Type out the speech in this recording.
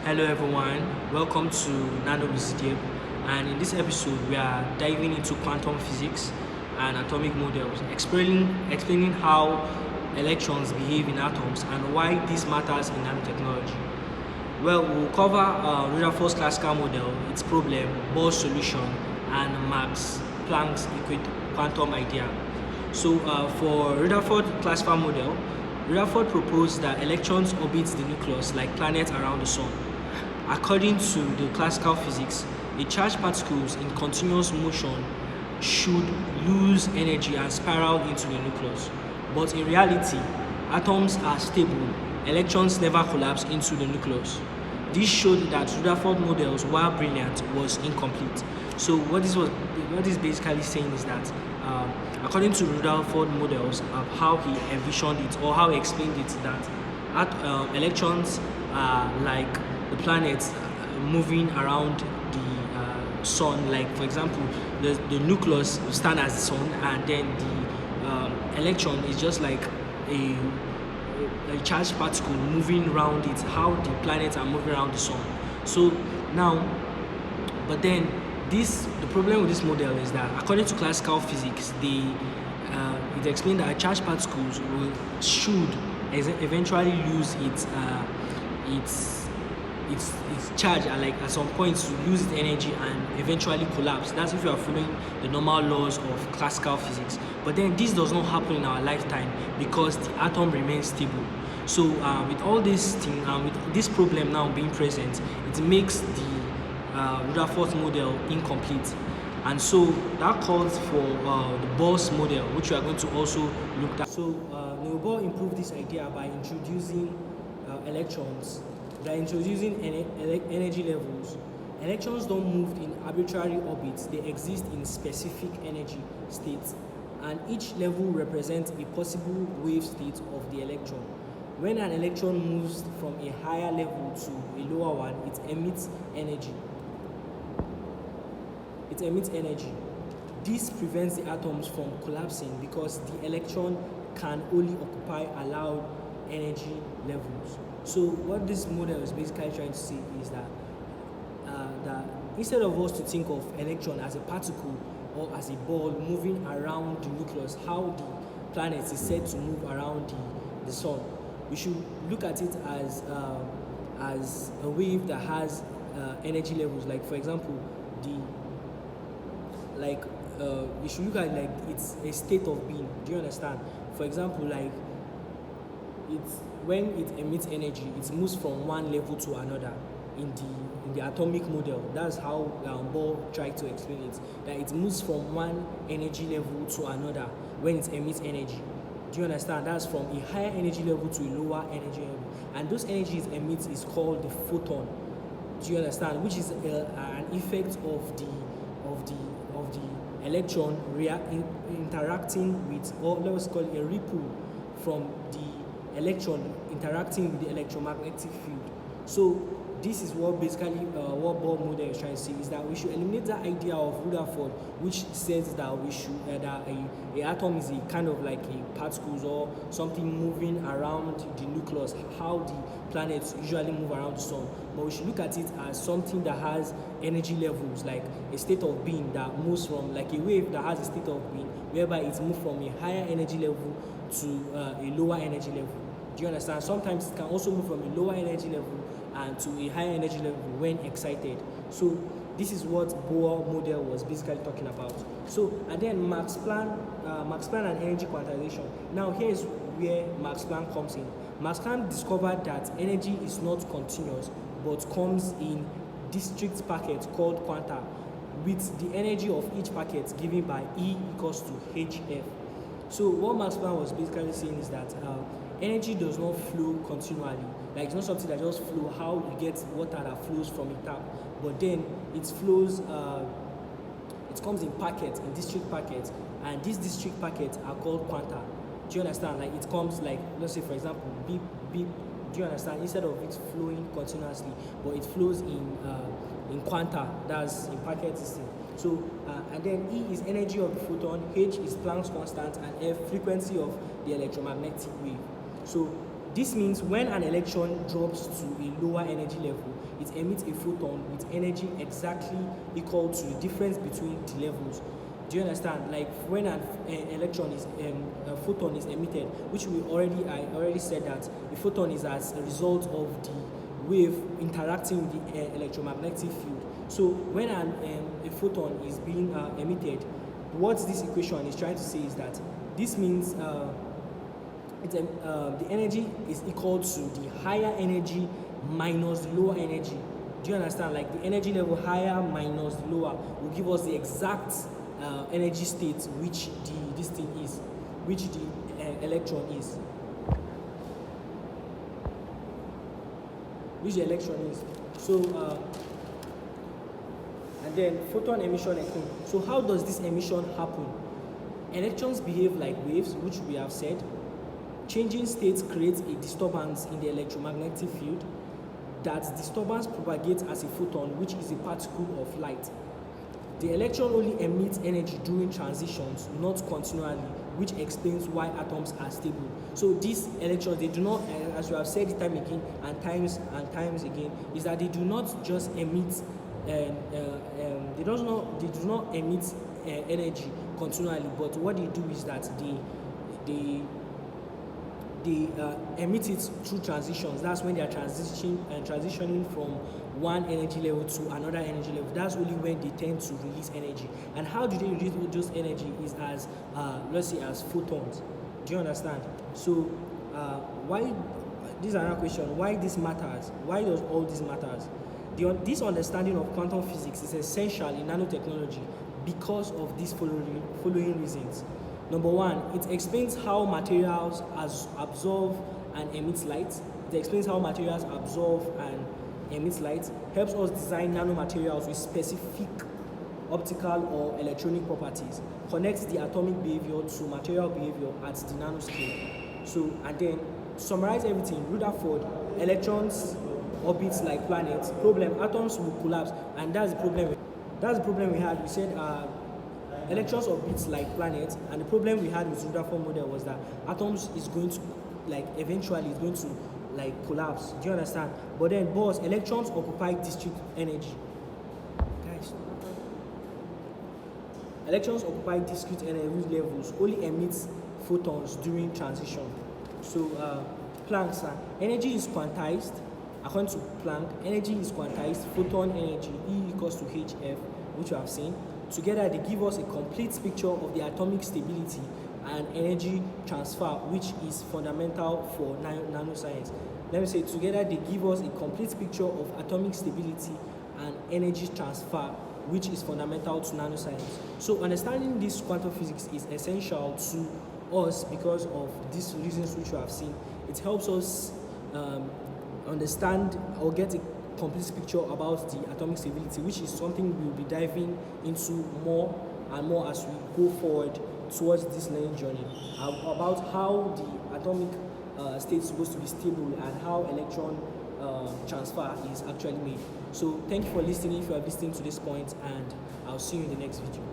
Hello everyone, welcome to Nanotechnology, and in this episode we are diving into quantum physics and atomic models, explaining how electrons behave in atoms and why this matters in nanotechnology. Well, we'll cover Rutherford's classical model, its problem, Bohr's solution, and Max Planck's quantum idea. So for Rutherford classical model, Rutherford proposed that electrons orbit the nucleus like planets around the sun. According to the classical physics, a charged particles in continuous motion should lose energy and spiral into the nucleus. But in reality, atoms are stable. Electrons never collapse into the nucleus. This showed that Rutherford models, while brilliant, was incomplete. So what this basically saying is that according to Rutherford models of how he envisioned it or how he explained it, that electrons are like the planets moving around the sun. Like for example, the nucleus will stand as the sun, and then the electron is just like a charged particle moving around it, how the planets are moving around the sun. So now, but then the problem with this model is that according to classical physics, it explained that charged particles should eventually lose its charge at some point to lose its energy and eventually collapse. That's if you are following the normal laws of classical physics. But then this does not happen in our lifetime because the atom remains stable. So with all this thing, with this problem now being present, it makes the Rutherford model incomplete. And so that calls for the Bohr's model, which we are going to also look at. So Bohr improved this idea by introducing electrons. By introducing energy levels. Electrons don't move in arbitrary orbits, they exist in specific energy states, and each level represents a possible wave state of the electron. When an electron moves from a higher level to a lower one, it emits energy. This prevents the atoms from collapsing because the electron can only occupy allowed energy levels. So what this model is basically trying to say is that instead of us to think of electron as a particle or as a ball moving around the nucleus, how the planet is said to move around the sun, we should look at it as a wave that has energy levels. Like for example, we should look at it like it's a state of being. Do you understand? For example, like when it emits energy, it moves from one level to another in the atomic model. That's how Bohr tried to explain it, that it moves from one energy level to another when it emits energy. Do you understand? That's from a higher energy level to a lower energy level, and those energies it emits is called the photon. Do you understand? Which is an effect of the electron interacting with, or let's call it a ripple from the electron interacting with the electromagnetic field. So this is what basically what Bohr model is trying to say, is that we should eliminate the idea of Rutherford, which says that we should that a atom is a kind of like a particles or something moving around the nucleus, how the planets usually move around the sun. But we should look at it as something that has energy levels, like a state of being that moves from, like a wave that has a state of being whereby it's moved from a higher energy level to a lower energy level. Do you understand? Sometimes it can also move from a lower energy level and to a higher energy level when excited. So this is what Bohr model was basically talking about. So and then Max Planck and energy quantization. Now here is where Max Planck comes in. Max Planck discovered that energy is not continuous but comes in discrete packets called quanta, with the energy of each packet given by E equals to hf. So what Max Planck was basically saying is that energy does not flow continually. Like it's not something that just flow how you get water that flows from a tap, but then it flows. It comes in packets, in discrete packets, and these discrete packets are called quanta. Do you understand? Like it comes like, let's say for example, beep beep. Do you understand? Instead of it flowing continuously, but it flows in quanta. That's in packets. So and then E is energy of the photon, H is Planck's constant, and F frequency of the electromagnetic wave. So This means when an electron drops to a lower energy level, it emits a photon with energy exactly equal to the difference between the levels. Do you understand? Like when an electron is a photon is emitted, which I already said that a photon is as a result of the wave interacting with the electromagnetic field. So when a photon is being emitted, what this equation is trying to say is that this means the energy is equal to the higher energy minus the lower energy. Do you understand? Like the energy level higher minus the lower will give us the exact energy state which this thing is, which the electron is, which the electron is. So and then photon emission again. So how does this emission happen? Electrons behave like waves, which we have said. Changing states creates a disturbance in the electromagnetic field. That disturbance propagates as a photon, which is a particle of light. The electron only emits energy during transitions, not continually, which explains why atoms are stable. So these electrons, they do not, as we have said it time again and times again, is that they do not just emit they do not emit energy continually, but what they do is that they emit it through transitions. That's when they are transitioning from one energy level to another energy level. That's only when they tend to release energy. And how do they release those energy is as let's say as photons. Do you understand? So why, this is another question, why this matters? Why does all this matters? This understanding of quantum physics is essential in nanotechnology because of these following reasons. Number one, it explains how materials absorb and emit light. It explains how materials absorb and emit light, helps us design nanomaterials with specific optical or electronic properties, connects the atomic behavior to material behavior at the nanoscale. So, and then to summarize everything, Rutherford, electrons orbit like planets. Problem, atoms will collapse, and that's the problem. That's the problem we had. We said electrons orbit like planets, and the problem we had with Rutherford model was that atoms is going to, like, eventually it's going to like collapse. Do you understand? But then Bohr's electrons occupy discrete energy. Guys, electrons occupy discrete energy levels, only emits photons during transition. So Planck's energy is quantized. According to Planck, energy is quantized. Photon energy E equals to hf, which we have seen. Together, they give us a complete picture of the atomic stability and energy transfer, which is fundamental for nanoscience. Let me say, together they give us a complete picture of atomic stability and energy transfer, which is fundamental to nanoscience. So understanding this quantum physics is essential to us because of these reasons which we have seen. It helps us understand or get a complete picture about the atomic stability, which is something we'll be diving into more and more as we go forward towards this learning journey, about how the atomic state is supposed to be stable and how electron transfer is actually made. So thank you for listening if you are listening to this point, and I'll see you in the next video.